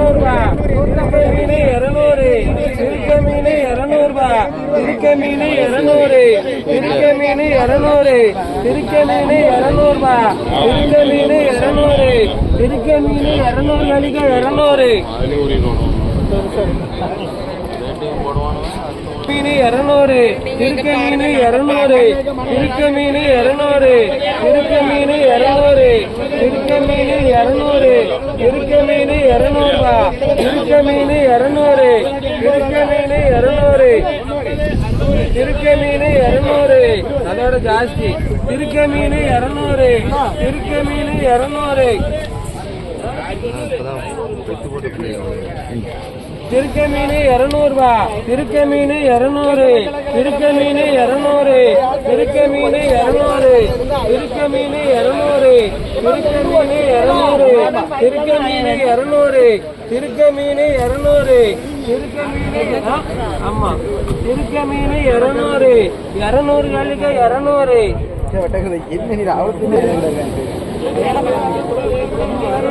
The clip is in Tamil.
200 திருக்க மீன் 200 திருக்க மீன் 200 திருக்க மீன் 200 திருக்க மீன் 200 திருக்க மீன் 200 திருக்க மீன் 200 திருக்க மீன் 200 கழிக்க 200 மீன் 200 திருக்க மீன் 200 திருக்க மீன் 200 திருக்க மீன் 200 திருக்க மீன் 200 திருக்க மீன் 200 திருக்க மீன் 200 திருக்க மீன் 200 திருக்க மீன் 200 அதோட ஜாஸ்தி திருக்க மீன் 200 திருக்க மீன் 200 திருக்க மீன் 200 திருக்க மீன் 200 திருக்க மீன் 200 திருக்க மீன் 200 திருக்க மீன் 200 திருக்க மீன் 200 திருக்க மீன் 200 திருக்க மீன் 200 திருக்க மீன் ஆமா திருக்க மீன் 200 200 கழிக்க 200 என்ன